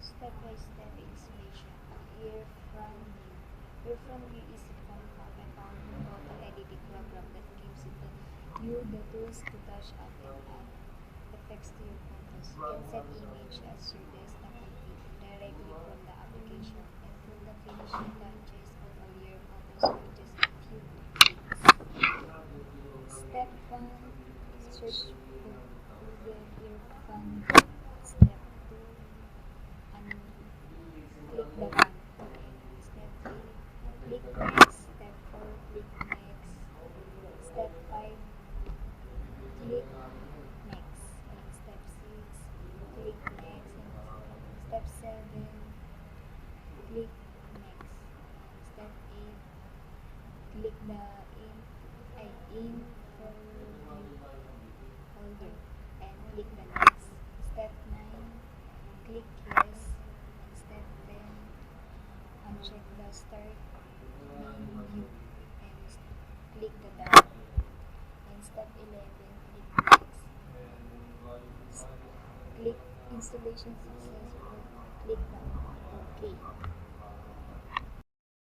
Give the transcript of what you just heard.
Step-by-step installation. Here from you. Here from you is a photo editing program that gives you the tools to touch up and add effects to your photos. You can set image as your desktop complete directly from the application and put the finishing touches on all your photos with just a few clicks. Step 1. Search for Google Earphone. Step 2. Click the button. Step 3. Click next. Step 4. Click next. Step 5. Click next. And step 6. Click next. And step 7. Click next. Step 8. Click the in for view folder and click the next. Step 9. Click yes. And step 10. Uncheck the start main view and click the down. And step 11. Click next. Click installation successful. Click the OK.